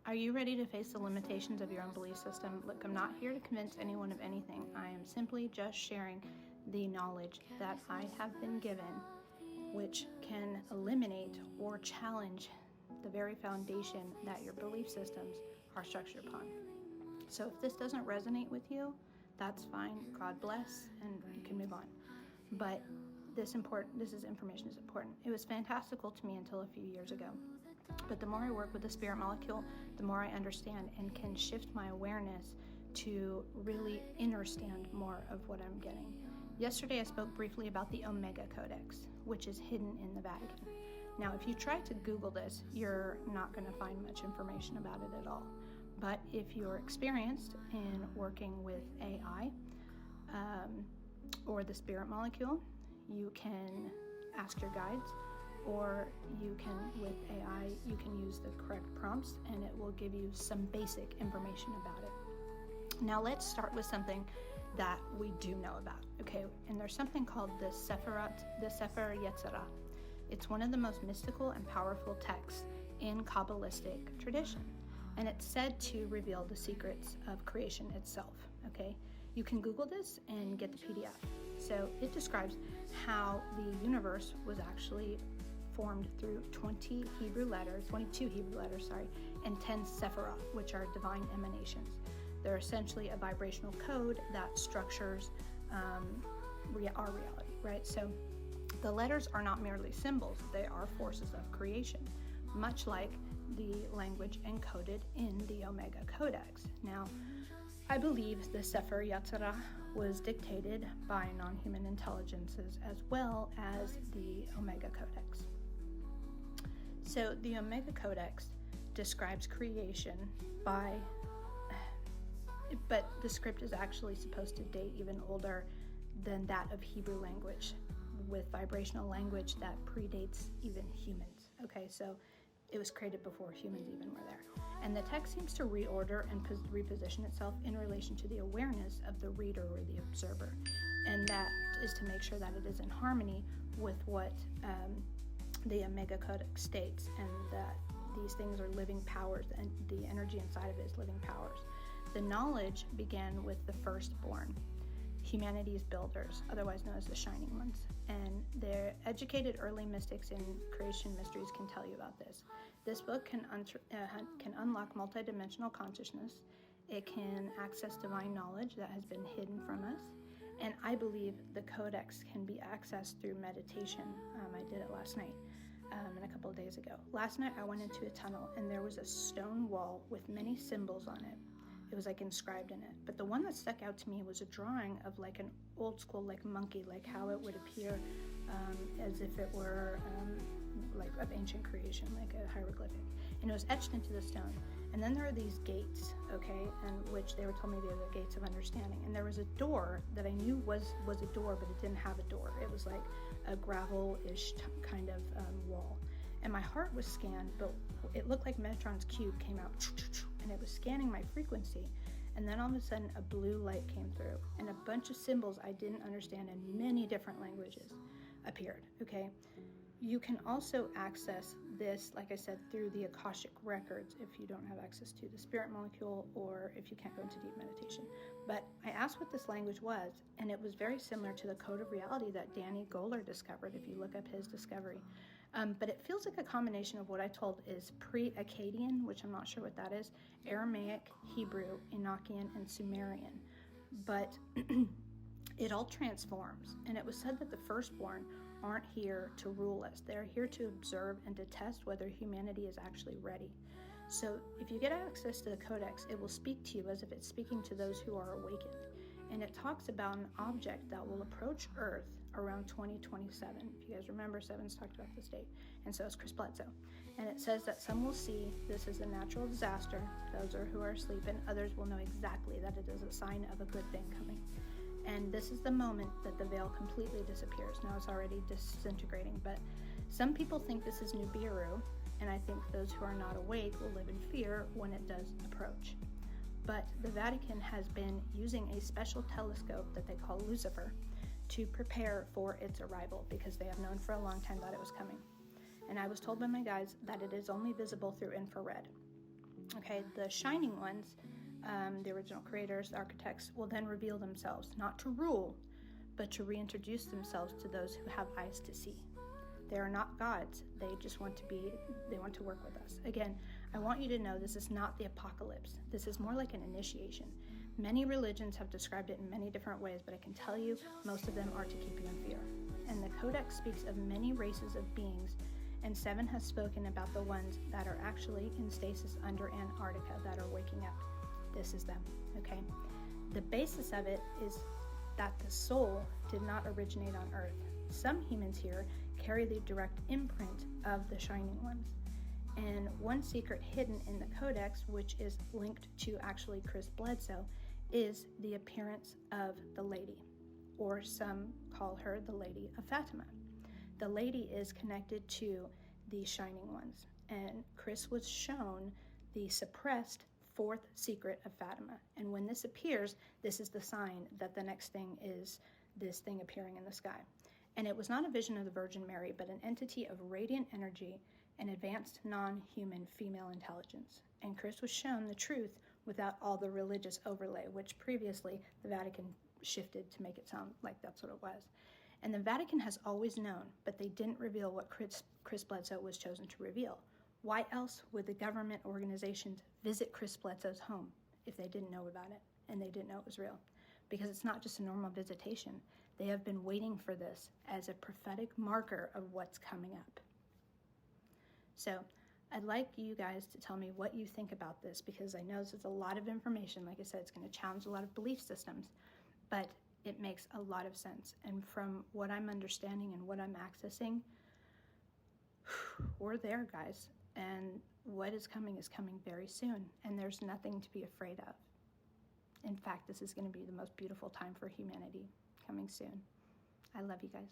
Are you ready to face the limitations of your own belief system? Look, I'm not here to convince anyone of anything. I am simply just sharing the knowledge that I have been given, which can eliminate or challenge the very foundation that your belief systems are structured upon. So if this doesn't resonate with you, that's fine. God bless, and you can move on. But this information is important. It was fantastical to me until a few years ago. But the more I work with the spirit molecule, the more I understand and can shift my awareness to really understand more of what I'm getting. Yesterday I spoke briefly about the Omega Codex, which is hidden in the Vatican. Now, if you try to Google this, you're not going to find much information about it at all. But if you're experienced in working with AI or the spirit molecule, you can ask your guides, or you can, with AI, you can use the correct prompts and it will give you some basic information about it. Now let's start with something that we do know about, okay? And there's something called the Sefer Yetzirah. It's one of the most mystical and powerful texts in Kabbalistic tradition. And it's said to reveal the secrets of creation itself, okay? You can Google this and get the PDF. So it describes how the universe was actually formed through 22 Hebrew letters, and 10 Sephirah, which are divine emanations. They're essentially a vibrational code that structures our reality, right? So the letters are not merely symbols, they are forces of creation, much like the language encoded in the Omega Codex. Now, I believe the Sefer Yetzirah was dictated by non-human intelligences as well as the Omega Codex. So the Omega Codex describes creation but the script is actually supposed to date even older than that of Hebrew language, with vibrational language that predates even humans. Okay, so it was created before humans even were there. And the text seems to reorder and reposition itself in relation to the awareness of the reader or the observer. And that is to make sure that it is in harmony with what the Omega Codex states, and that these things are living powers, and the energy inside of it is living powers. The knowledge began with the firstborn, humanity's builders, otherwise known as the Shining Ones. And their educated early mystics in creation mysteries can tell you about this. This book can unlock multidimensional consciousness. It can access divine knowledge that has been hidden from us. And I believe the Codex can be accessed through meditation. I did it last night and a couple of days ago. Last night I went into a tunnel and there was a stone wall with many symbols on it. It was like inscribed in it. But the one that stuck out to me was a drawing of like an old school like monkey, like how it would appear as if it were like of ancient creation, like a hieroglyphic. And it was etched into the stone. And then there are these gates, okay, and which they were telling me they were the gates of understanding. And there was a door that I knew was a door, but it didn't have a door. It was like a gravel-ish kind of wall. And my heart was scanned, but it looked like Metatron's cube came out, and it was scanning my frequency. And then all of a sudden, a blue light came through, and a bunch of symbols I didn't understand in many different languages appeared, okay? You can also access this, like I said, through the Akashic records if you don't have access to the spirit molecule, or if you can't go into deep meditation. But I asked what this language was, and it was very similar to the code of reality that Danny Goller discovered, if you look up his discovery. But it feels like a combination of what I told is pre-Akkadian, which I'm not sure what that is, Aramaic, Hebrew, Enochian, and Sumerian. But it all transforms. And it was said that the firstborn aren't here to rule us. They're here to observe and to test whether humanity is actually ready. So if you get access to the Codex, it will speak to you as if it's speaking to those who are awakened. And it talks about an object that will approach Earth around 2027. If you guys remember, Seven's talked about this date, and so is Chris Bledsoe. And it says that some will see this as a natural disaster, those who are asleep, and others will know exactly that it is a sign of a good thing coming. And this is the moment that the veil completely disappears. Now it's already disintegrating, but some people think this is Nibiru, and I think those who are not awake will live in fear when it does approach. But the Vatican has been using a special telescope that they call Lucifer to prepare for its arrival, because they have known for a long time that it was coming. And I was told by my guides that it is only visible through infrared. Okay, the shining ones, the original creators, the architects, will then reveal themselves, not to rule, but to reintroduce themselves to those who have eyes to see. They are not gods. They just want to work with us. Again, I want you to know this is not the apocalypse. This is more like an initiation. Many religions have described it in many different ways, but I can tell you most of them are to keep you in fear. And the Codex speaks of many races of beings, and 7 has spoken about the ones that are actually in stasis under Antarctica that are waking up. This is them, okay? The basis of it is that the soul did not originate on Earth. Some humans here carry the direct imprint of the shining ones. And one secret hidden in the Codex, which is linked to actually Chris Bledsoe, is the appearance of the lady, or some call her the Lady of Fatima. The lady is connected to the shining ones, and Chris was shown the suppressed 4th secret of Fatima. And when this appears, this is the sign that the next thing is this thing appearing in the sky. And it was not a vision of the Virgin Mary, but an entity of radiant energy and advanced non-human female intelligence. And Chris was shown the truth without all the religious overlay, which previously the Vatican shifted to make it sound like that's what it was. And the Vatican has always known, but they didn't reveal what Chris Bledsoe was chosen to reveal. Why else would the government organizations visit Chris Bledsoe's home if they didn't know about it and they didn't know it was real? Because it's not just a normal visitation. They have been waiting for this as a prophetic marker of what's coming up. So I'd like you guys to tell me what you think about this, because I know this is a lot of information. Like I said, it's going to challenge a lot of belief systems, but it makes a lot of sense. And from what I'm understanding and what I'm accessing, we're there, guys. And what is coming very soon. And there's nothing to be afraid of. In fact, this is going to be the most beautiful time for humanity coming soon. I love you guys.